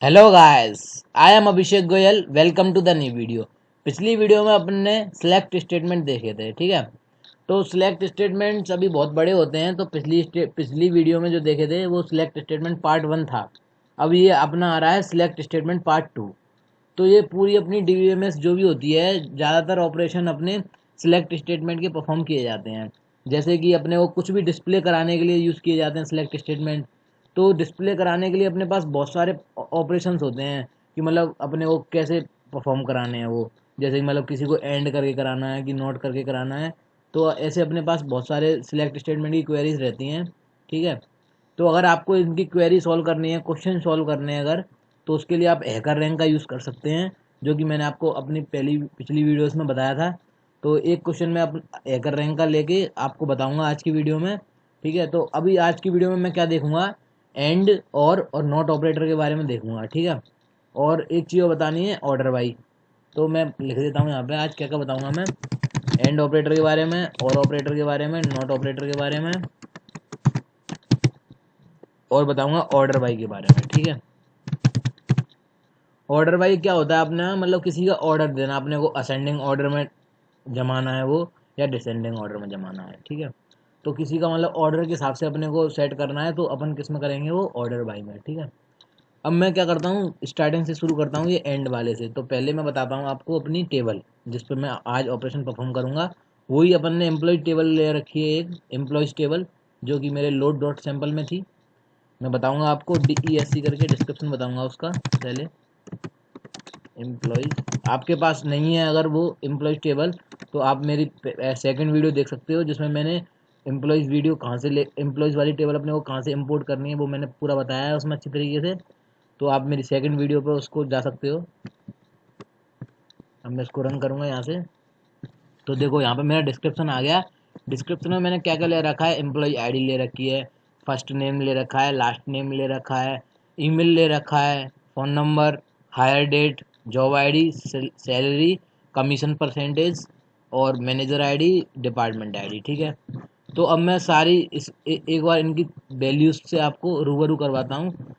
Hello guys, I am Abhishek Goyal. Welcome to the new video. पिछली video में अपने select statement देखे थे, ठीक है। तो सिलेक्ट स्टेटमेंट्स अभी बहुत बड़े होते हैं, तो पिछली वीडियो में जो देखे थे वो सिलेक्ट स्टेटमेंट पार्ट 1 था। अब ये अपना आ रहा है सिलेक्ट स्टेटमेंट पार्ट 2। तो ये पूरी अपनी डीबीएमएस जो भी होती है, ज़्यादातर ऑपरेशन अपने सिलेक्ट स्टेटमेंट के परफॉर्म किए जाते हैं। जैसे कि अपने को कुछ भी डिस्प्ले कराने के लिए यूज़ किए जाते हैं सिलेक्ट स्टेटमेंट। तो डिस्प्ले कराने के लिए अपने पास बहुत सारे ऑपरेशंस होते हैं कि मतलब अपने को कैसे परफॉर्म कराने हैं वो। जैसे कि मतलब किसी को एंड करके कराना है कि नोट करके कराना है। तो ऐसे अपने पास बहुत सारे सिलेक्ट स्टेटमेंट की क्वेरीज रहती हैं, ठीक है। तो अगर आपको इनकी क्वेरी सॉल्व करनी है, क्वेश्चन सॉल्व करने हैं अगर, तो उसके लिए आप हैकर रैंक का यूज़ कर सकते हैं, जो कि मैंने आपको अपनी पिछली वीडियोस में बताया था। तो एक क्वेश्चन मैं हैकर रैंक का लेके आपको बताऊंगा आज की वीडियो में, ठीक है। तो अभी आज की वीडियो में मैं क्या देखूंगा, एंड और नॉट ऑपरेटर के बारे में देखूंगा, ठीक है। और एक चीज़ बतानी है, ऑर्डर बाई। तो मैं लिख देता हूँ यहाँ पे आज क्या क्या बताऊंगा मैं। एंड ऑपरेटर के बारे में, और ऑपरेटर के बारे में, नॉट ऑपरेटर के बारे में, और बताऊंगा ऑर्डर बाई के बारे में, ठीक है। ऑर्डर बाई क्या होता है अपना, मतलब किसी का ऑर्डर देना, अपने को असेंडिंग ऑर्डर में जमाना है वो, या डिसेंडिंग ऑर्डर में जमाना है, ठीक है। तो किसी का मतलब ऑर्डर के हिसाब से अपने को सेट करना है, तो अपन किस में करेंगे, वो ऑर्डर बाई में, ठीक है। अब मैं क्या करता हूँ, स्टार्टिंग से शुरू करता हूँ ये एंड वाले से। तो पहले मैं बताता हूँ आपको अपनी टेबल जिस पर मैं आज ऑपरेशन परफॉर्म करूँगा। वही अपन ने एम्प्लॉय टेबल ले रखी है, एक एम्प्लॉयज़ टेबल, जो कि मेरे लोड डॉट सैंपल में थी। मैं बताऊँगा आपको DESC करके डिस्क्रिप्शन बताऊँगा उसका पहले। एम्प्लॉयज़ आपके पास नहीं है अगर वो एम्प्लॉयज़ टेबल, तो आप मेरी सेकंड वीडियो देख सकते हो, जिसमें मैंने एम्प्लॉयज़ वीडियो कहाँ से ले एम्प्लॉयज़ वाली टेबल अपने को कहाँ से इंपोर्ट करनी है वो मैंने पूरा बताया है उसमें अच्छी तरीके से। तो आप मेरी सेकंड वीडियो पर उसको जा सकते हो। अब मैं इसको रन करूँगा यहाँ से। तो देखो यहाँ पे मेरा डिस्क्रिप्शन आ गया। डिस्क्रिप्शन में मैंने क्या क्या ले रखा है, एम्प्लॉय आईडी ले रखी है, फर्स्ट नेम ले रखा है, लास्ट नेम ले रखा है, ईमेल ले रखा है, phone number, hire date, job ID, salary, commission percentage, और मैनेजर आईडी, डिपार्टमेंट आईडी, ठीक है। तो अब मैं सारी एक बार इनकी वैल्यूज से आपको रूबरू करवाता हूँ।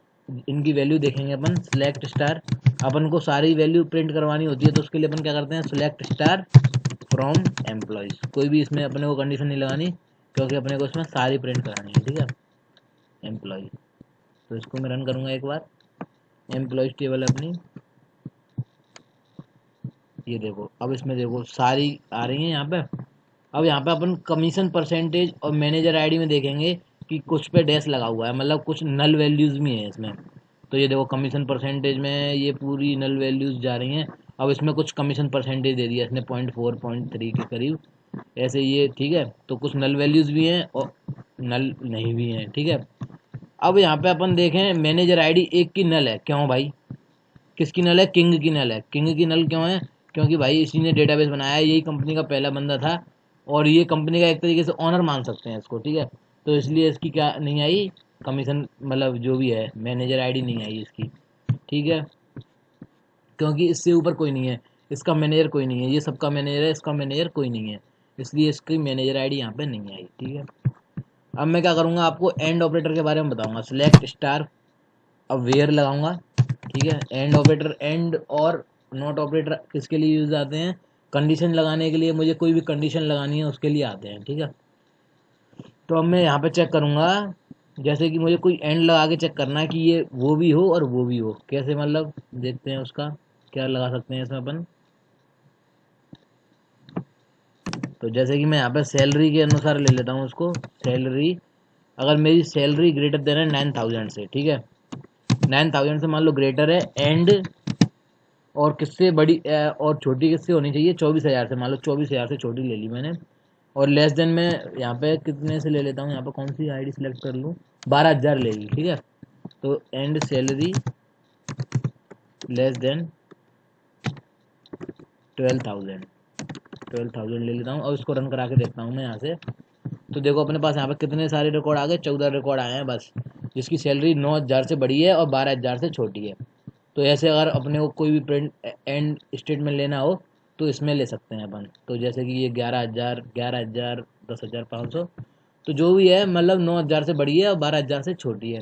इनकी वैल्यू देखेंगे अपन, सिलेक्ट स्टार। अपन को सारी वैल्यू प्रिंट करवानी होती है, तो उसके लिए अपन क्या करते हैं, सिलेक्ट स्टार फ्रॉम एम्प्लॉयज़। कोई भी इसमें अपने को कंडीशन नहीं लगानी, क्योंकि अपने को इसमें सारी प्रिंट करानी है, ठीक है। एम्प्लॉय, तो इसको मैं रन करूँगा एक बार। एम्प्लॉयज़ टेबल अपनी, ये देखो, अब इसमें देखो सारी आ रही हैं यहाँ पे। अब यहाँ पे अपन कमीशन परसेंटेज और मैनेजर आईडी में देखेंगे कि कुछ पे डैश लगा हुआ है, मतलब कुछ नल वैल्यूज़ भी हैं इसमें। तो ये देखो कमीशन परसेंटेज में ये पूरी नल वैल्यूज़ जा रही हैं। अब इसमें कुछ कमीशन परसेंटेज दे दिया इसने, 0.4 0.3 के करीब ऐसे ये, ठीक है। तो कुछ नल वैल्यूज़ भी हैं और नल नहीं भी हैं, ठीक है। अब यहाँ पे अपन देखें, मैनेजर आईडी एक की नल है, क्यों भाई? किसकी नल है? किंग की नल है। किंग की नल क्यों है? क्योंकि भाई इसी ने डेटाबेस बनाया है, यही कंपनी का पहला बंदा था, और ये कंपनी का एक तरीके से ऑनर मान सकते हैं इसको, ठीक है। तो इसलिए इसकी क्या नहीं आई, कमीशन, मतलब जो भी है मैनेजर आईडी नहीं आई इसकी, ठीक है। क्योंकि इससे ऊपर कोई नहीं है, इसका मैनेजर कोई नहीं है, ये सबका मैनेजर है, इसका मैनेजर कोई नहीं है, इसलिए इसकी मैनेजर आईडी यहाँ पे नहीं आई, ठीक है। अब मैं क्या करूँगा, आपको एंड ऑपरेटर के बारे में बताऊँगा। सिलेक्ट स्टार, अब वेयर लगाऊंगा, ठीक है। एंड ऑपरेटर, एंड और नॉट ऑपरेटर किसके लिए यूज आते हैं? कंडीशन लगाने के लिए, मुझे कोई भी कंडीशन लगानी है उसके लिए आते हैं, ठीक है। तो अब मैं यहाँ पे चेक करूँगा, जैसे कि मुझे कोई एंड लगा के चेक करना है कि ये वो भी हो और वो भी हो, कैसे, मतलब देखते हैं उसका क्या लगा सकते हैं इसमें अपन। तो जैसे कि मैं यहाँ पे सैलरी के अनुसार ले लेता हूँ उसको। सैलरी, अगर मेरी सैलरी ग्रेटर देन है 9,000 से, ठीक है, 9,000 से मान लो ग्रेटर है, एंड और किससे बड़ी और छोटी किससे होनी चाहिए, 24,000 से, मान लो 24,000 से छोटी ले ली मैंने। और लेस देन में यहाँ पे कितने से ले लेता हूँ, यहाँ पे कौन सी आईडी सेलेक्ट कर लूँ, 12,000 ले ली, ठीक है। तो एंड सैलरी लेस देन 12,000, 12,000 ले लेता हूँ, और इसको रन करा के देखता हूँ मैं यहाँ से। तो देखो अपने पास यहाँ पे कितने सारे रिकॉर्ड आ गए, 14 रिकॉर्ड आए हैं बस, जिसकी सैलरी 9,000 से बड़ी है और 12,000 से छोटी है। तो ऐसे अगर अपने को कोई भी प्रिंट एंड स्टेटमेंट लेना हो, तो इसमें ले सकते हैं अपन। तो जैसे कि ये 11,000, 11,000, 10,500, तो जो भी है, मतलब 9,000 से बड़ी है और 12,000 से छोटी है।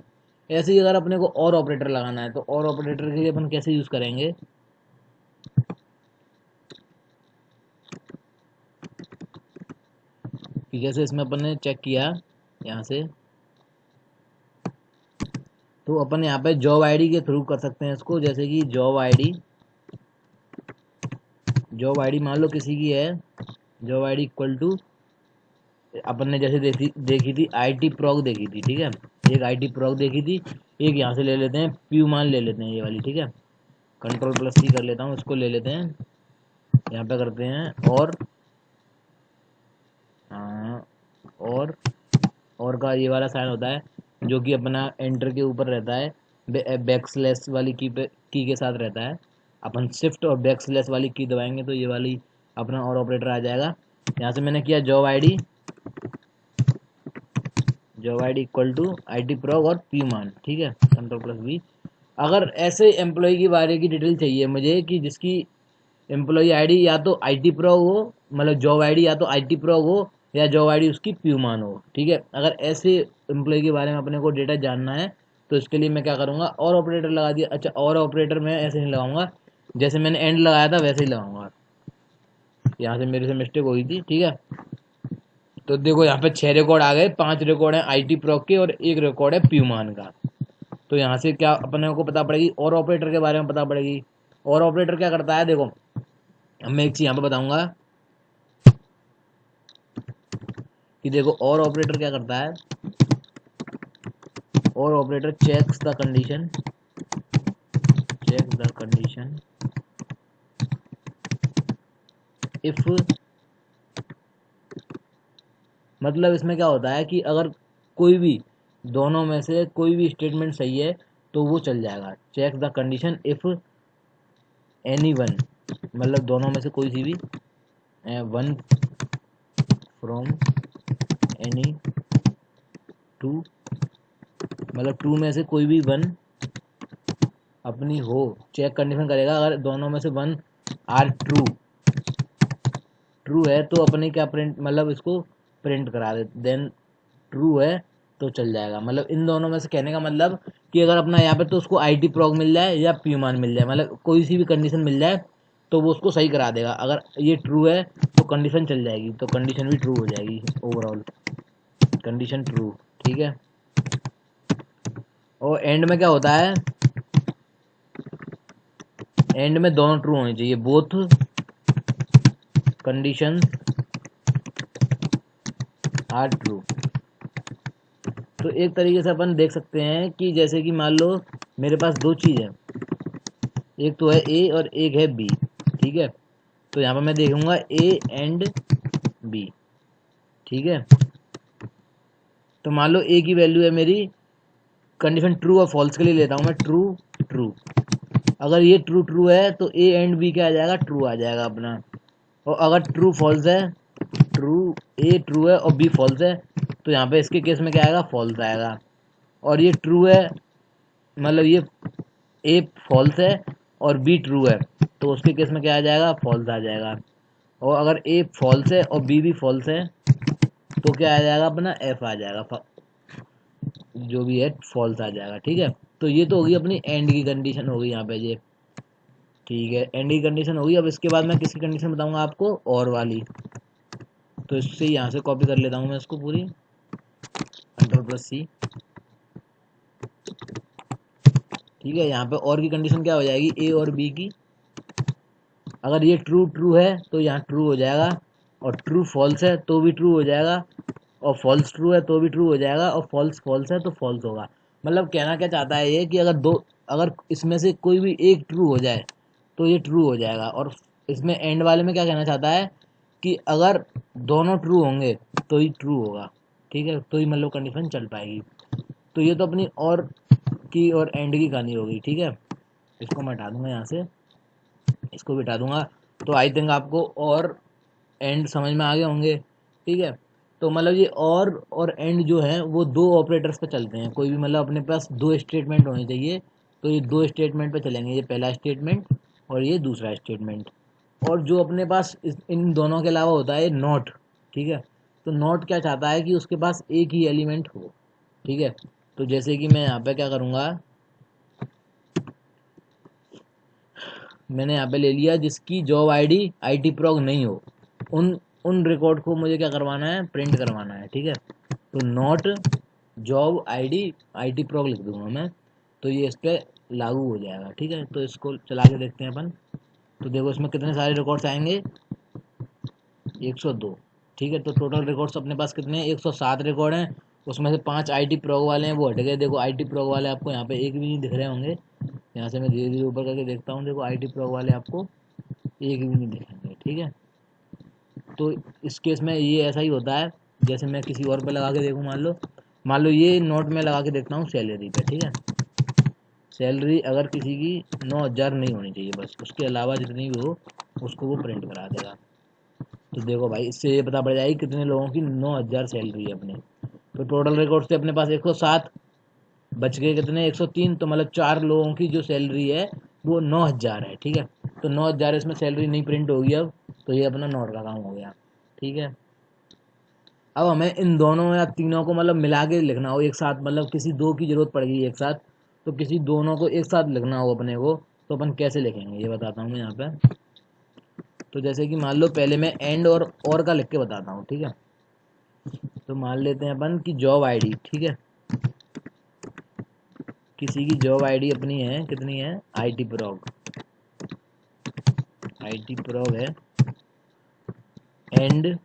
ऐसे ही अगर अपने को और ऑपरेटर लगाना है तो और ऑपरेटर के लिए अपन कैसे यूज़ करेंगे, कि जैसे इसमें अपन ने चेक किया यहाँ से, तो अपन यहाँ पे जॉब आईडी के थ्रू कर सकते हैं इसको। जैसे कि जॉब आईडी मान लो किसी की है, जॉब आईडी इक्वल टू, अपन ने जैसे देखी थी आईटी प्रोग देखी थी, ठीक है, एक आईटी प्रोग देखी थी, एक यहाँ से ले लेते हैं प्यूमान ले लेते हैं ये वाली, ठीक है, Ctrl+C कर लेता हूँ, इसको ले लेते हैं, यहाँ पे करते हैं हाँ, और का ये वाला साइन होता है जो कि अपना एंटर के ऊपर रहता है, बैक स्लैश वाली की के साथ रहता है। अपन शिफ्ट और बैक स्लैश वाली की दबाएंगे तो ये वाली अपना और ऑपरेटर आ जाएगा। यहाँ से मैंने किया job ID equal to IT prog और पीमान, ठीक है, Ctrl+V। अगर ऐसे एम्प्लॉय के बारे की डिटेल चाहिए मुझे कि जिसकी एम्प्लॉय आईडी या तो आईटी प्रो हो, मतलब जॉब आईडी या तो आईटी प्रो हो या जॉब आईडी उसकी प्यूमान हो, ठीक है, अगर ऐसे एम्प्लॉय के बारे में अपने को डेटा जानना है तो इसके लिए मैं क्या करूँगा, और ऑपरेटर लगा दिया। अच्छा, और ऑपरेटर मैं ऐसे नहीं लगाऊंगा, जैसे मैंने एंड लगाया था वैसे ही लगाऊंगा, यहाँ से मेरे से मिस्टेक हुई थी, ठीक है। तो देखो यहाँ पे 6 रिकॉर्ड आ गए, 5 रिकॉर्ड है आईटी प्रो के और 1 रिकॉर्ड है प्यूमान का। तो यहाँ से क्या अपने को पता पड़ेगी, और ऑपरेटर के बारे में पता पड़ेगी। और ऑपरेटर क्या करता है, देखो अब मैं एक चीज़ यहाँ पे बताऊंगा कि देखो और ऑपरेटर क्या करता है, और operator check the condition if, मतलब इसमें क्या होता है कि अगर कोई भी दोनों में से कोई भी स्टेटमेंट सही है तो वो चल जाएगा। Check the condition if any one, मतलब दोनों में से कोई सी भी, वन फ्रॉम एनी टू, मतलब टू में से कोई भी वन अपनी हो, चेक कंडीशन करेगा। अगर दोनों में से वन आर ट्रू है तो अपने क्या प्रिंट, मतलब इसको प्रिंट करा दे, देन ट्रू है तो चल जाएगा। मतलब इन दोनों में से कहने का मतलब कि अगर अपना यहाँ पे तो उसको आईटी प्रोग मिल जाए या प्यूमान मिल जाए, मतलब कोई सी भी कंडीशन मिल जाए तो वो उसको सही करा देगा। अगर ये ट्रू है तो कंडीशन चल जाएगी, तो कंडीशन भी ट्रू हो जाएगी, ओवरऑल कंडीशन ट्रू, ठीक है। और एंड में क्या होता है, एंड में दोनों ट्रू होने चाहिए, बोथ कंडीशन आर ट्रू। तो एक तरीके से अपन देख सकते हैं कि जैसे कि मान लो मेरे पास दो चीज़ है, एक तो है ए और एक है बी, ठीक है। तो यहाँ पर मैं देखूंगा ए एंड बी, ठीक है। तो मान लो ए की वैल्यू है मेरी, कंडीशन ट्रू और फॉल्स के लिए लेता हूँ मैं, ट्रू ट्रू। अगर ये ट्रू ट्रू है तो ए एंड बी क्या आ जाएगा, ट्रू आ जाएगा अपना। और अगर ट्रू फॉल्स है, ए ट्रू है और बी फॉल्स है, तो यहाँ पे इसके केस में क्या आएगा, फॉल्स आएगा। और ये ट्रू है, मतलब ये ए फॉल्स है और बी ट्रू है, तो उसके केस में क्या आ जाएगा, फॉल्स आ जाएगा। और अगर ए फॉल्स है और बी भी फॉल्स है तो क्या आ जाएगा, अपना एफ आ जाएगा, जो भी है फॉल्स आ जाएगा, ठीक है। तो ये तो होगी अपनी एंड की कंडीशन होगी यहाँ पे ये, ठीक है, एंड की कंडीशन होगी। अब इसके बाद मैं किसकी कंडीशन बताऊंगा आपको, और वाली। तो इससे यहाँ से कॉपी कर लेता हूँ मैं इसको पूरी, Ctrl+C, ठीक है। यहाँ पे और की कंडीशन क्या हो जाएगी, ए और बी की। अगर ये ट्रू ट्रू है तो यहाँ ट्रू हो जाएगा, और ट्रू फॉल्स है तो भी ट्रू हो जाएगा, और फॉल्स ट्रू है तो भी ट्रू हो जाएगा, और फॉल्स फॉल्स है तो फॉल्स होगा। मतलब कहना क्या चाहता है ये कि अगर इसमें से कोई भी एक ट्रू हो जाए तो ये ट्रू हो जाएगा। और इसमें एंड वाले में क्या कहना चाहता है कि अगर दोनों ट्रू होंगे तो ही ट्रू होगा, ठीक है, तो ही मतलब कंडीशन चल पाएगी। तो ये तो अपनी और की और एंड की कहानी होगी, ठीक है। इसको मैं हटा दूंगा यहाँ से, इसको भी हटा दूंगा। तो आई थिंक आपको और एंड समझ में आ गए होंगे, ठीक है। तो मतलब ये और एंड जो है वो दो ऑपरेटर्स पे चलते हैं, कोई भी मतलब अपने पास दो स्टेटमेंट होने चाहिए, तो ये दो स्टेटमेंट पे चलेंगे, ये पहला स्टेटमेंट और ये दूसरा स्टेटमेंट। और जो अपने पास इन दोनों के अलावा होता है नॉट, ठीक है। तो नॉट क्या चाहता है कि उसके पास एक ही एलिमेंट हो, ठीक है। तो जैसे कि मैं यहाँ पे क्या करूँगा, मैंने यहाँ पे ले लिया जिसकी जॉब आईडी आईटी प्रॉग नहीं हो, उन उन रिकॉर्ड को मुझे क्या करवाना है, प्रिंट करवाना है। ठीक है, तो not job ID IT Prague लिख दूंगा मैं, तो ये इस पर लागू हो जाएगा। ठीक है, तो इसको चला के देखते हैं अपन। तो देखो इसमें कितने सारे रिकॉर्ड्स आएंगे, 102। ठीक है, तो टोटल रिकॉर्ड्स अपने पास कितने हैं, 107 रिकॉर्ड हैं। उसमें से 5 आईटी प्रोग वाले हैं, वो हट गए। देखो आईटी प्रोग वाले आपको यहाँ पे एक भी नहीं दिख रहे होंगे। यहाँ से मैं धीरे धीरे ऊपर करके देखता हूँ, देखो आईटी प्रोग वाले आपको एक भी नहीं दिखेंगे। ठीक है, तो इस केस में ये ऐसा ही होता है। जैसे मैं किसी और पे लगा के देखूँ, मान लो ये नोट में लगा के देखता हूँ सैलरी पे। ठीक है, सैलरी अगर किसी की 9,000 नहीं होनी चाहिए, बस उसके अलावा जितनी भी हो उसको वो प्रिंट करा देगा। तो देखो भाई, इससे ये पता पड़ जाएगी कितने लोगों की 9,000 सैलरी है अपने। तो टोटल रिकॉर्ड से अपने पास 107, बच गए कितने, 103। तो मतलब 4 लोगों की जो सैलरी है वो 9,000 है। ठीक है, तो 9,000 इसमें सैलरी नहीं प्रिंट होगी अब, तो ये अपना नोट का काम हो गया। ठीक है, अब हमें इन दोनों या तीनों को मतलब मिला के लिखना हो एक साथ, मतलब किसी दो की जरूरत पड़ेगी एक साथ, तो किसी दोनों को एक साथ लिखना हो अपने को, तो अपन कैसे लिखेंगे ये बताता हूँ मैं यहाँ पे। तो जैसे कि मान लो पहले मैं एंड और का लिख के बताता हूँ। ठीक है, तो मान लेते हैं अपन की जॉब आईडी। ठीक है, किसी की जॉब आईडी अपनी है, कितनी है, आईटी प्रोग, आईटी प्रोग है। एंड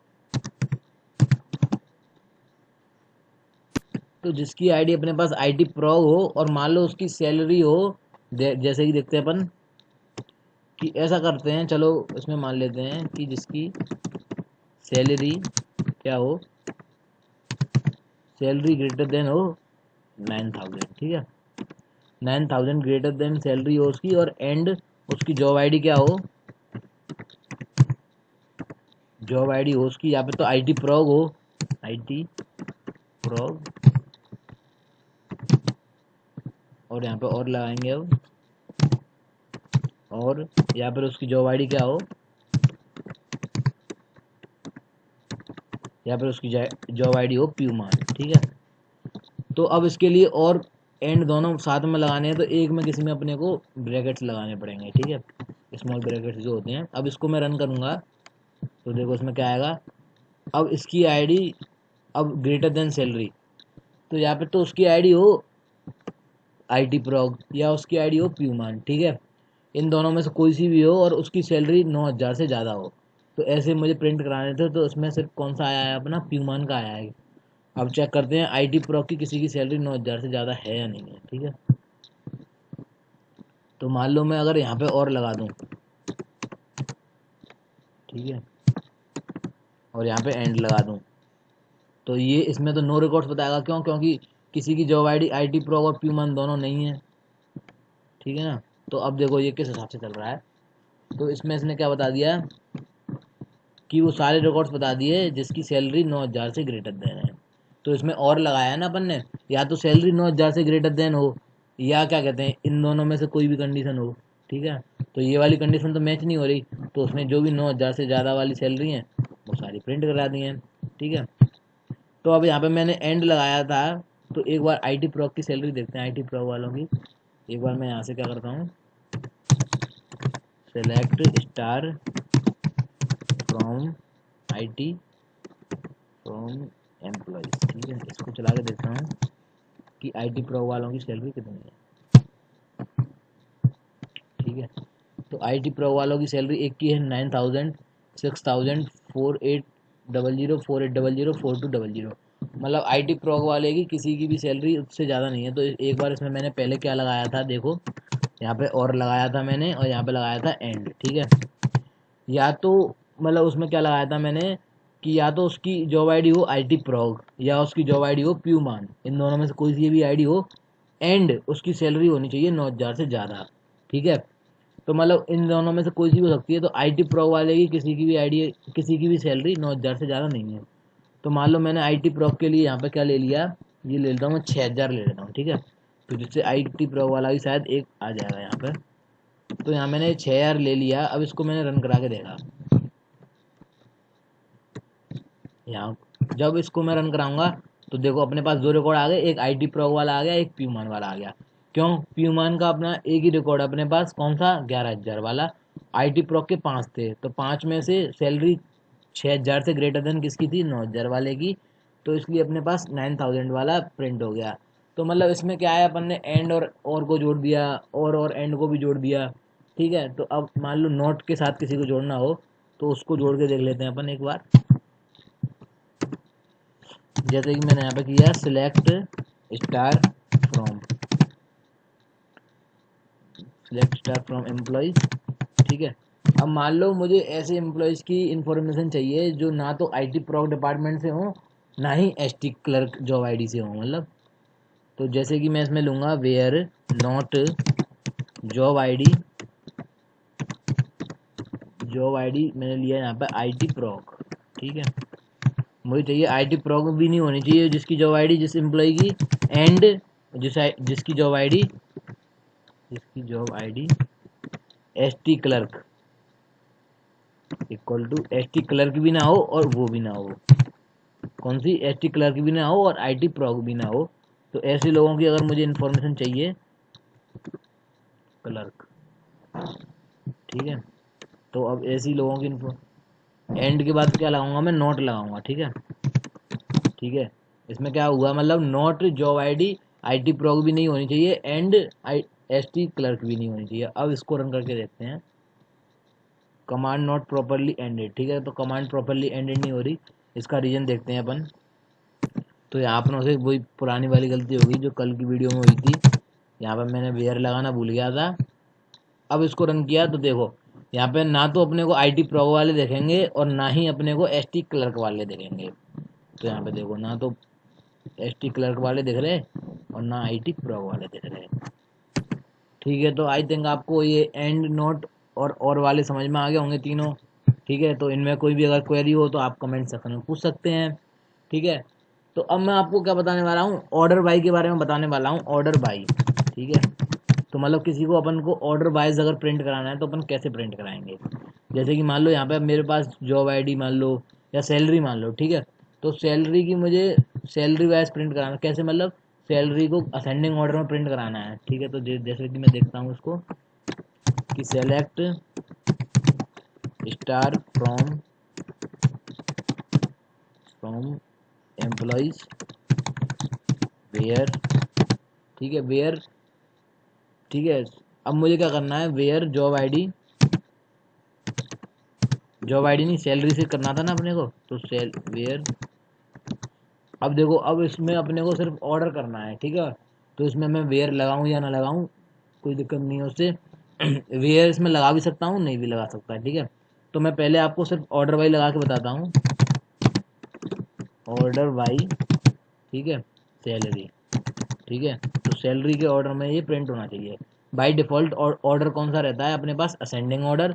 तो जिसकी आईडी अपने पास आईटी प्रोग हो और मान लो उसकी सैलरी हो, जैसे कि देखते हैं अपन कि ऐसा करते हैं, चलो इसमें मान लेते हैं कि जिसकी सैलरी क्या हो, सैलरी ग्रेटर देन हो 9,000। ठीक है, 9,000 ग्रेटर देन सैलरी हो उसकी, और एंड उसकी जॉब आईडी क्या हो, जॉब आईडी हो उसकी यहाँ पे तो आईटी प्रोग हो, आईटी प्रोग, और यहाँ पे और लगाएंगे अब, और यहाँ पर उसकी जॉब आईडी क्या हो, यहाँ पर उसकी जॉब आईडी हो प्यूमान। ठीक है, तो अब इसके लिए और एंड दोनों साथ में लगाने हैं, तो एक में किसी में अपने को ब्रैकेट्स लगाने पड़ेंगे। ठीक है, स्मॉल ब्रैकेट्स जो होते हैं। अब इसको मैं रन करूँगा, तो देखो इसमें क्या आएगा, अब इसकी आईडी अब ग्रेटर देन सैलरी, तो यहाँ पे तो उसकी आईडी हो आईटी प्रोग या उसकी आईडी हो प्यूमान। ठीक है, इन दोनों में से कोई सी भी हो और उसकी सैलरी 9,000 से ज़्यादा हो, तो ऐसे मुझे प्रिंट कराने थे। तो उसमें सिर्फ कौन सा आया है, अपना प्यूमान का आया है। अब चेक करते हैं आईटी प्रो की किसी की सैलरी 9,000 से ज़्यादा है या नहीं है। ठीक है, तो मान लो मैं अगर यहाँ पे और लगा दूँ, ठीक है, और यहाँ पे एंड लगा दूँ, तो ये इसमें तो नो रिकॉर्ड्स बताएगा। क्यों, क्योंकि किसी की जॉब आईडी आईटी प्रो और प्यूमान दोनों नहीं है। ठीक है ना, तो अब देखो ये किस हिसाब से चल रहा है। तो इसमें इसने क्या बता दिया कि वो सारे रिकॉर्ड्स बता दिए जिसकी सैलरी 9,000 से ग्रेटर देन है। तो इसमें और लगाया है ना अपन ने, या तो सैलरी 9,000 से ग्रेटर देन हो, या क्या कहते हैं, इन दोनों में से कोई भी कंडीशन हो। ठीक है, तो ये वाली कंडीशन तो मैच नहीं हो रही, तो उसने जो भी 9,000 से ज़्यादा वाली सैलरी है वो सारी प्रिंट करा दी हैं। ठीक है, तो अब यहाँ पे मैंने एंड लगाया था, तो एक बार आईटी प्रो की सैलरी देखते हैं, आईटी प्रो वालों की। एक बार मैं यहाँ से क्या करता हूँ, select star from IT from employees. ठीक है, इसको चला के देखता हूँ कि आईटी प्रो वालों की सैलरी कितनी है। ठीक है, तो आईटी प्रो वालों की सैलरी एक की है 9,000, 6,000, 4,800, 4,800, 4,200। मतलब आईटी प्रो वाले की किसी की भी सैलरी उससे ज़्यादा नहीं है। तो एक बार इसमें मैंने पहले क्या लगाया था, देखो यहाँ पे और लगाया था मैंने, और यहाँ पे लगाया था एंड। ठीक है, या तो मतलब उसमें क्या लगाया था मैंने कि या तो उसकी जॉब आईडी हो आईटी प्रोग या उसकी जॉब आईडी हो प्यूमान, इन दोनों में से कोई सी भी आईडी हो, एंड उसकी सैलरी होनी चाहिए 9,000 से ज़्यादा। ठीक है, तो मतलब इन दोनों में से कोई सी भी हो सकती है। तो आईटी प्रो वाले की किसी की भी आईडी, किसी की भी सैलरी 9,000 से ज़्यादा नहीं है। तो मान लो मैंने आईटी प्रो के लिए यहाँ पे क्या ले लिया, ये ले लेता हूँ मैं 6,000 ले लेता हूँ। ठीक है, तो जिससे आईटी प्रो वाला भी शायद एक आ जाएगा यहाँ पे। तो यहाँ मैंने 6,000 ले लिया। अब इसको मैंने रन करा के देखा, यहाँ जब इसको मैं रन कराऊंगा तो देखो अपने पास 2 रिकॉर्ड आ गए, एक IT प्रोग वाला आ गया, एक प्यूमान वाला आ गया। क्यों? प्यूमान का अपना एक ही रिकॉर्ड अपने पास, कौन सा, 11,000 वाला। IT प्रोग के 5 थे, तो 5 में से सैलरी 6,000 से ग्रेटर देन किसकी थी, 9,000 वाले की। तो इसलिए अपने पास 9,000 वाला प्रिंट हो गया। तो मतलब इसमें क्या है, अपन ने एंड और को जोड़ दिया, और एंड को भी जोड़ दिया। ठीक है, तो अब मान लो नोट के साथ किसी को जोड़ना हो तो उसको जोड़ के देख लेते हैं अपन एक बार। जैसे कि मैंने यहाँ पे किया select star from, select star from employees. ठीक है, अब मान लो मुझे ऐसे एम्प्लॉयज की इंफॉर्मेशन चाहिए जो ना तो IT प्रोक डिपार्टमेंट से हो, ना ही ST क्लर्क जॉब ID से हो, मतलब। तो जैसे कि मैं इसमें लूँगा where not job ID, job ID मैंने लिया यहाँ पे IT प्रोक। ठीक है, मुझे चाहिए IT प्रोक भी नहीं होनी चाहिए जिसकी जॉब ID, जिस एम्प्लॉय की, एंड जिसकी जॉब ID, जिसकी job ID ST clerk equal to ST clerk भी ना हो और वो भी ना हो। कौन सी? ST क्लर्क भी ना हो और IT प्रोक भी ना हो। तो ऐसे लोगों की अगर मुझे इन्फॉर्मेशन चाहिए, क्लर्क। ठीक है, तो अब ऐसी लोगों की इन्फो, एंड के बाद क्या लगाऊंगा मैं, नोट लगाऊंगा। ठीक है, ठीक है, इसमें क्या हुआ, मतलब नोट जॉब IT प्रोक भी नहीं होनी चाहिए, एंड ST क्लर्क भी नहीं होनी चाहिए। अब इसको रन करके देखते हैं। Command not properly ended. ठीक है, तो कमांड प्रॉपरली एंडेड नहीं हो रही, इसका रीजन देखते हैं अपन। तो यहाँ अपनों से वही पुरानी वाली गलती होगी जो कल की वीडियो में हुई थी। यहाँ पर मैंने वेयर लगाना भूल गया था। अब इसको रन किया तो देखो यहाँ पे ना तो अपने को IT प्रोग वाले देखेंगे और ना ही अपने को ST क्लर्क वाले देखेंगे। तो यहाँ पे देखो ना तो ST क्लर्क वाले दिख रहे और ना IT प्रोग वाले दिख रहे। ठीक है, तो आई थिंक आपको ये एंड नोट और वाले समझ में आ गए होंगे तीनों। ठीक है, तो इनमें कोई भी अगर क्वेरी हो तो आप कमेंट सेक्शन में पूछ सकते हैं। ठीक है, तो अब मैं आपको क्या बताने वाला हूँ, ऑर्डर बाई के बारे में बताने वाला हूँ, ऑर्डर बाई। ठीक है, तो मतलब किसी को अपन को ऑर्डर वाइज अगर प्रिंट कराना है तो अपन कैसे प्रिंट कराएंगे। जैसे कि मान लो यहाँ पे मेरे पास जॉब ID मान लो या सैलरी मान लो। ठीक है, तो सैलरी की मुझे सैलरी वाइज प्रिंट कराना, कैसे मतलब सैलरी को असेंडिंग ऑर्डर में प्रिंट कराना है। ठीक है, तो जैसे कि मैं देखता हूँ उसको कि select star from employees where. ठीक है, वेयर। ठीक है, अब मुझे क्या करना है, वेयर जॉब आईडी नहीं, सैलरी से करना था ना अपने को, तो सेल वेयर। अब देखो, अब इसमें अपने को सिर्फ ऑर्डर करना है। ठीक है, तो इसमें मैं वेयर लगाऊं या ना लगाऊं, कोई दिक्कत नहीं है उससे। वेयर इसमें लगा भी सकता हूँ, नहीं भी लगा सकता। ठीक है, तो मैं पहले आपको सिर्फ ऑर्डर वाई लगा के बताता हूँ, ऑर्डर वाई। ठीक है, सैलरी। ठीक है, तो सैलरी के ऑर्डर में ये प्रिंट होना चाहिए। बाय डिफ़ॉल्ट ऑर्डर कौन सा रहता है अपने पास, असेंडिंग ऑर्डर।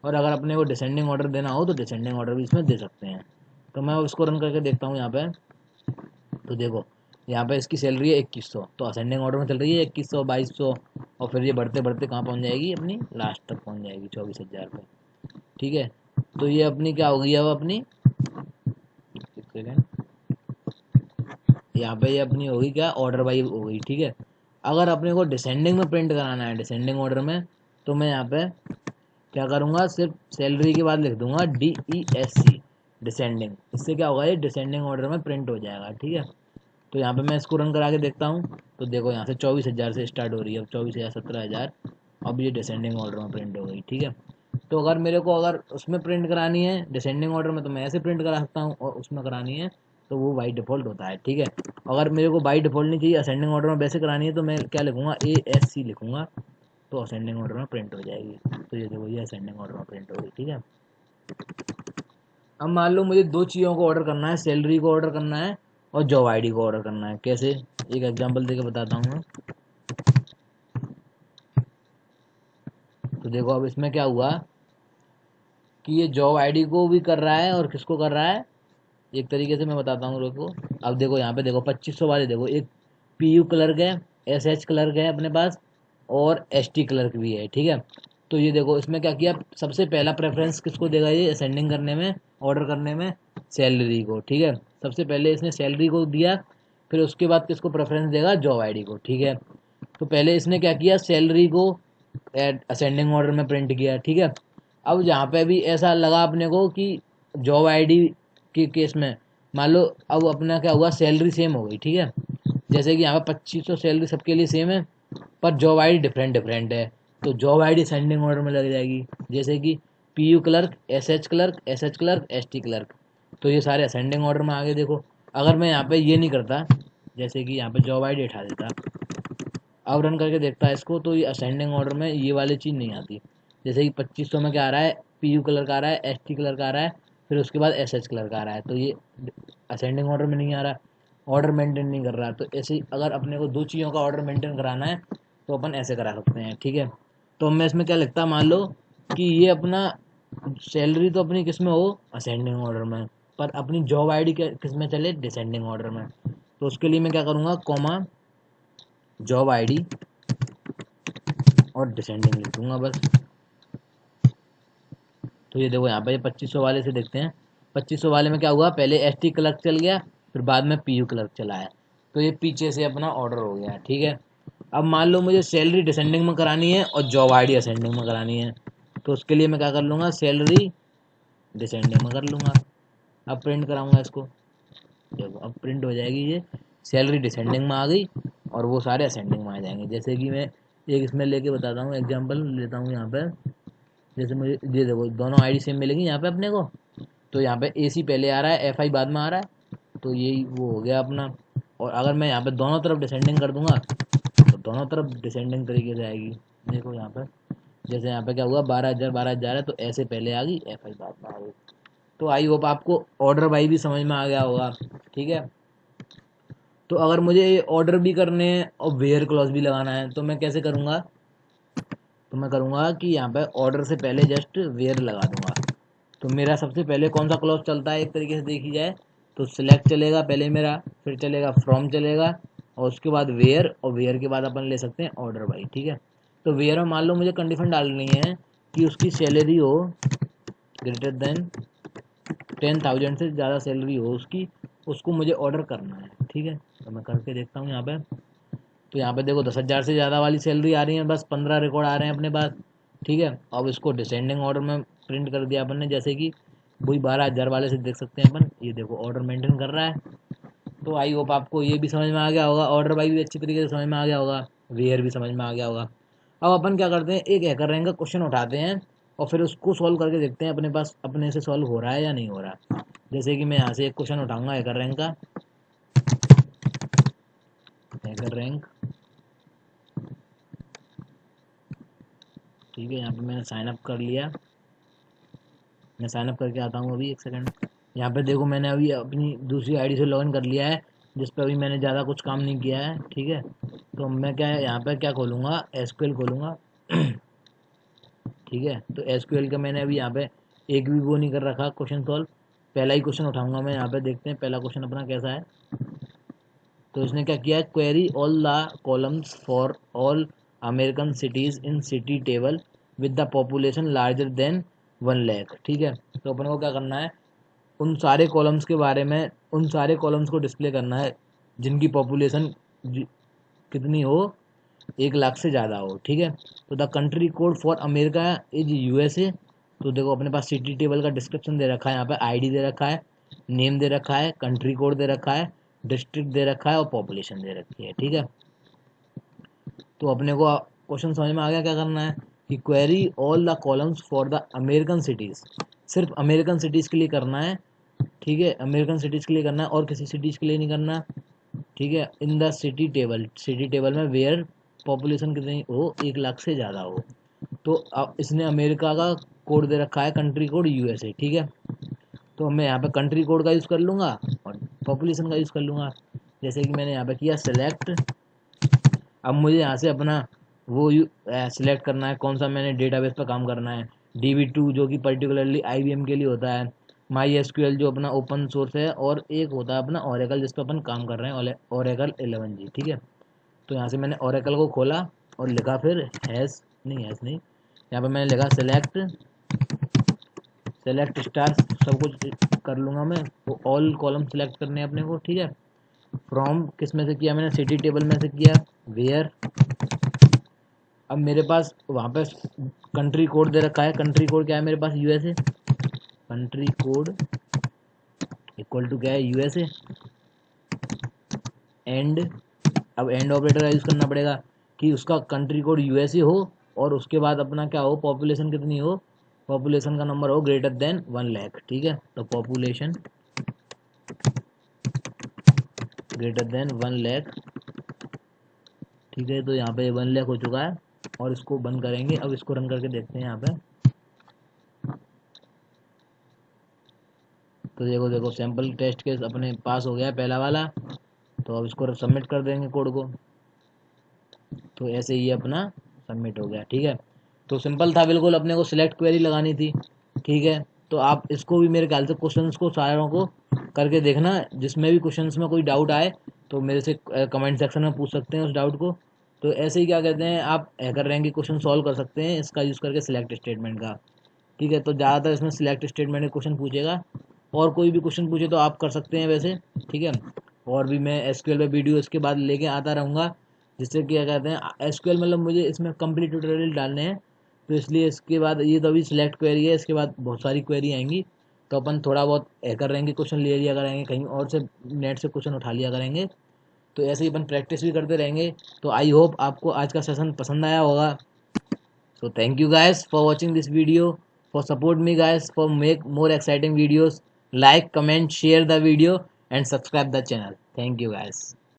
और अगर अपने को डिसेंडिंग ऑर्डर देना हो तो डिसेंडिंग ऑर्डर भी इसमें दे सकते हैं। तो मैं उसको रन करके देखता हूँ यहाँ पे। तो देखो यहाँ पे इसकी सैलरी है 2100, तो असेंडिंग ऑर्डर में चल रही है 2100, 2200, और फिर ये बढ़ते बढ़ते कहाँ पहुँच जाएगी, अपनी लास्ट तक पहुँच जाएगी 24,000 पे। ठीक है, तो ये अपनी क्या हो गई, अब अपनी एक सेकेंड, यहाँ पे ये अपनी होगी क्या, ऑर्डर वाई हो गई। ठीक है, अगर अपने को डिसेंडिंग में प्रिंट कराना है, डिसेंडिंग ऑर्डर में, तो मैं यहाँ पे क्या करूँगा, सिर्फ सैलरी के बाद लिख दूंगा DESC, डिसेंडिंग। इससे क्या होगा, ये डिसेंडिंग ऑर्डर में प्रिंट हो जाएगा। ठीक है, तो यहाँ पे मैं इसको रन करा के देखता हूँ। तो देखो यहाँ से 24,000 से स्टार्ट हो रही है, अब 24,000, 17,000, अब ये डिसेंडिंग ऑर्डर में प्रिंट हो गई। ठीक है, तो अगर मेरे को अगर उसमें प्रिंट करानी है डिसेंडिंग ऑर्डर में, तो मैं ऐसे प्रिंट करा सकता हूँ, और उसमें करानी है तो वो बाई डिफ़ॉल्ट होता है। ठीक है, अगर मेरे को बाई डिफ़ॉल्ट नहीं चाहिए, असेंडिंग ऑर्डर में वैसे करानी है, तो मैं क्या लिखूँगा, ASC लिखूँगा, तो असेंडिंग ऑर्डर में प्रिंट हो जाएगी। तो ये देखो, ये असेंडिंग ऑर्डर में प्रिंट हो गई। ठीक है, अब मान लो मुझे दो चीज़ों को ऑर्डर करना है, सैलरी को ऑर्डर करना है और जॉब ID को ऑर्डर करना है। कैसे, एक एग्जांपल देके बताता हूँ मैं। तो देखो अब इसमें क्या हुआ कि ये जॉब ID को भी कर रहा है और किसको कर रहा है, एक तरीके से मैं बताता हूँ रुको। अब देखो यहाँ पे देखो 2500 वाले, देखो एक PU क्लर्क है, SH क्लर्क है अपने पास, और ST क्लर्क भी है। ठीक है, तो ये देखो इसमें क्या किया, सबसे पहला प्रेफरेंस किसको देगा, ये असेंडिंग करने में, ऑर्डर करने में, सैलरी को। ठीक है, सबसे पहले इसने सैलरी को दिया, फिर उसके बाद किसको प्रेफरेंस देगा, जॉब आईडी को। ठीक है, तो पहले इसने क्या किया, सैलरी को असेंडिंग ऑर्डर में प्रिंट किया। ठीक है, अब जहाँ पे भी ऐसा लगा अपने को कि जॉब आईडी के केस में मान लो अब अपना क्या हुआ, सैलरी सेम हो गई। ठीक है, जैसे कि यहाँ पे 2500 सैलरी सबके लिए सेम है, पर जॉब आईडी डिफरेंट डिफरेंट है, तो जॉब आईडी असेंडिंग ऑर्डर में लग जाएगी। जैसे कि PU clerk, SH clerk, SH clerk, ST clerk, तो ये सारे असेंडिंग ऑर्डर में आगे। देखो अगर मैं यहाँ पे ये नहीं करता, जैसे कि यहाँ पे जॉब आईडी उठा देता, अब रन करके देखता है इसको, तो ये असेंडिंग ऑर्डर में ये वाली चीज़ नहीं आती। जैसे कि 2500 में क्या आ रहा है, पीयू कलर का आ रहा है, एसटी कलर का आ रहा है, फिर उसके बाद एसएच कलर का आ रहा है, तो ये असेंडिंग ऑर्डर में नहीं आ रहा, ऑर्डर मेंटेन नहीं कर रहा। तो ऐसे ही अगर अपने को दो चीज़ों का ऑर्डर मेंटेन कराना है तो अपन ऐसे करा सकते हैं। ठीक है, तो मैं इसमें क्या लिखता, मान लो कि ये अपना सैलरी तो अपनी किस में हो, असेंडिंग ऑर्डर में, पर अपनी जॉब आईडी किस में चले, डिसेंडिंग ऑर्डर में। तो उसके लिए मैं क्या करूँगा, कॉमा जॉब आईडी और डिसेंडिंग लिख दूंगा बस। तो ये देखो यहाँ पे 2500 वाले से देखते हैं, 2500 वाले में क्या हुआ, पहले एसटी क्लर्क चल गया, फिर बाद में पीयू क्लर्क चला है, तो ये पीछे से अपना ऑर्डर हो गया। ठीक है, अब मान लो मुझे सैलरी डिसेंडिंग में करानी है और जॉब आईडी असेंडिंग में करानी है, तो उसके लिए मैं क्या कर लूँगा, सैलरी डिसेंडिंग में कर लूँगा। अब प्रिंट कराऊंगा इसको, देखो अब प्रिंट हो जाएगी, ये सैलरी डिसेंडिंग में आ गई और वो सारे असेंडिंग में आ जाएंगे। जैसे कि मैं एक इसमें लेके बताता हूँ, एग्जांपल लेता हूँ यहाँ पे। जैसे मुझे ये देखो दोनों आईडी सेम मिलेगी यहाँ पे अपने को, तो यहाँ पे एसी पहले आ रहा है, एफ आई बाद में आ रहा है, तो यही वो हो गया अपना। और अगर मैं यहाँ पे दोनों तरफ डिसेंडिंग कर दूंगा तो दोनों तरफ डिसेंडिंग तरीके से आएगी। देखो यहाँ पे, जैसे यहाँ पे क्या हुआ, 12,000 12,000 है, तो ऐसे पहले आ गई, एफ आई बाद में आ गई। तो आई होप आपको ऑर्डर बाई भी समझ में आ गया होगा। ठीक है, तो अगर मुझे ये ऑर्डर भी करने हैं और वेयर क्लॉज भी लगाना है तो मैं कैसे करूँगा, तो मैं करूँगा कि यहाँ पे ऑर्डर से पहले जस्ट वेयर लगा दूंगा। तो मेरा सबसे पहले कौन सा क्लॉज चलता है एक तरीके से देखी जाए तो सिलेक्ट चलेगा पहले मेरा, फिर चलेगा फ्रॉम चलेगा, और उसके बाद वेयर, और वेयर के बाद अपन ले सकते हैं ऑर्डर बाई। ठीक है, तो वेयर में मान लो मुझे कंडीशन डालनी है कि उसकी सैलरी हो ग्रेटर देन 10,000 से ज़्यादा सैलरी हो उसकी, उसको मुझे ऑर्डर करना है। ठीक है, तो मैं करके देखता हूँ यहाँ पे। तो यहाँ पे देखो 10,000 से ज़्यादा वाली सैलरी आ रही है, बस 15 रिकॉर्ड आ रहे हैं अपने पास। ठीक है, अब इसको डिसेंडिंग ऑर्डर में प्रिंट कर दिया अपन ने, जैसे कि वही 12,000 वाले से देख सकते हैं अपन, ये देखो ऑर्डर मेंटेन कर रहा है। तो आई होप आपको ये भी समझ में आ गया होगा, ऑर्डर बाई भी अच्छी तरीके से समझ में आ गया होगा, वेयर भी समझ में आ गया होगा। अब अपन क्या करते हैं, एक हैकर रैंक का क्वेश्चन उठाते हैं और फिर उसको सॉल्व करके देखते हैं अपने पास अपने से सॉल्व हो रहा है या नहीं हो रहा। जैसे कि मैं यहाँ से एक क्वेश्चन उठाऊंगा हैकर रैंक का, हैकर रैंक। ठीक है, यहाँ पे मैंने साइन अप कर लिया, मैं साइन अप करके आता हूँ अभी, एक सेकंड। यहाँ पे देखो मैंने अभी अपनी दूसरी आईडी से लॉगिन कर लिया है, जिस पर अभी मैंने ज़्यादा कुछ काम नहीं किया है। ठीक है, तो मैं क्या है यहाँ पे क्या खोलूँगा, एसक्यूएल खोलूँगा। ठीक है, तो एसक्यूएल का मैंने अभी यहाँ पे एक भी वो नहीं कर रखा क्वेश्चन सॉल्व, पहला ही क्वेश्चन उठाऊंगा मैं यहाँ पे, देखते हैं पहला क्वेश्चन अपना कैसा है। तो इसने क्या किया है, query all the columns for all American cities in city table with the population larger than 1 lakh. ठीक है, तो अपन को क्या करना है, उन सारे कॉलम्स के बारे में, उन सारे कॉलम्स को डिस्प्ले करना है जिनकी पॉपुलेशन कितनी हो, 1 लाख से ज़्यादा हो। ठीक है, तो the country code for America is USA. तो देखो अपने पास सिटी टेबल का डिस्क्रिप्शन दे रखा है, यहाँ पे आईडी दे रखा है, नेम दे रखा है, कंट्री कोड दे रखा है, डिस्ट्रिक्ट दे रखा है और पॉपुलेशन दे रखी है। ठीक है, तो अपने को क्वेश्चन समझ में आ गया क्या करना है, कि query all the columns for the American cities, सिर्फ अमेरिकन सिटीज़ के लिए करना है। ठीक है, अमेरिकन सिटीज़ के लिए करना है और किसी सिटीज़ के लिए नहीं करना। ठीक है, in the city table, city table में वेयर पॉपुलेशन कितनी हो, 1 लाख से ज़्यादा हो। तो अब इसने अमेरिका का कोड दे रखा है, कंट्री कोड यूएसए। ठीक है, तो मैं यहाँ पे कंट्री कोड का यूज़ कर लूँगा और पॉपुलेशन का यूज़ कर लूँगा, जैसे कि मैंने यहाँ पे किया सेलेक्ट। अब मुझे यहाँ से अपना वो सिलेक्ट करना है कौन सा मैंने डेटाबेस पर काम करना है, DB2 जो कि पर्टिकुलरली IBM के लिए होता है, माई SQL जो अपना ओपन सोर्स है, और एक होता है अपना ओरेकल जिस पर अपन काम कर रहे हैं, ओरेकल 11G। ठीक है, तो यहाँ से मैंने ओरेकल को खोला और लिखा फिर हैश नहीं, यहाँ पे मैंने लिखा सेलेक्ट, सेलेक्ट स्टार, सब कुछ कर लूँगा मैं, तो ऑल कॉलम सेलेक्ट करने हैं अपने को। ठीक है, फ्रॉम किस में से किया मैंने, सिटी टेबल में से किया, वेयर। अब मेरे पास वहाँ पे कंट्री कोड दे रखा है, कंट्री कोड क्या है मेरे पास, USA. Country code equal to क्या है, यूएसए। एंड, अब एंड ऑपरेटर का यूज़ करना पड़ेगा कि उसका कंट्री कोड यूएसए हो और उसके बाद अपना क्या हो, पॉपुलेशन कितनी हो, पॉपुलेशन का नंबर हो ग्रेटर देन 1 लाख। ठीक है, तो पॉपुलेशन ग्रेटर देन 1 लाख। ठीक है, तो यहाँ पे 1 लाख हो चुका है और इसको बंद करेंगे। अब इसको रन करके देखते हैं यहाँ पे। तो देखो देखो सैम्पल टेस्ट केस अपने पास हो गया है पहला वाला। तो अब इसको सबमिट कर देंगे कोड को। तो ऐसे ही अपना सबमिट हो गया। ठीक है, तो सिंपल था बिल्कुल, अपने को सिलेक्ट क्वेरी लगानी थी। ठीक है, तो आप इसको भी मेरे ख्याल से क्वेश्चंस को सारों को करके देखना, जिसमें भी क्वेश्चंस में कोई डाउट आए तो मेरे से कमेंट सेक्शन में पूछ सकते हैं उस डाउट को। तो ऐसे ही क्या कहते हैं, आप हैकर रैंक की क्वेश्चन सॉल्व कर सकते हैं इसका यूज़ करके सिलेक्ट स्टेटमेंट का। ठीक है, तो ज़्यादातर इसमें सिलेक्ट स्टेटमेंट के क्वेश्चन पूछेगा, और कोई भी क्वेश्चन पूछे तो आप कर सकते हैं वैसे। ठीक है, और भी मैं एसक्यूएल पे वीडियो इसके बाद लेके आता रहूँगा, जिससे क्या कहते हैं एसक्यूएल मतलब मुझे इसमें कंप्लीट ट्यूटोरियल डालने हैं। तो इसलिए इसके बाद ये तो अभी सिलेक्ट क्वेरी है, इसके बाद बहुत सारी क्वेरी आएंगी। तो अपन थोड़ा बहुत हैकर रैंक के क्वेश्चन ले लिया करेंगे, कहीं और से नेट से क्वेश्चन उठा लिया करेंगे। तो ऐसे ही अपन प्रैक्टिस भी करते रहेंगे। तो आई होप आपको आज का सेशन पसंद आया होगा। So thank you guys for watching this video. For support me guys for make more exciting videos. Like, comment, share the video and subscribe the channel. Thank you guys.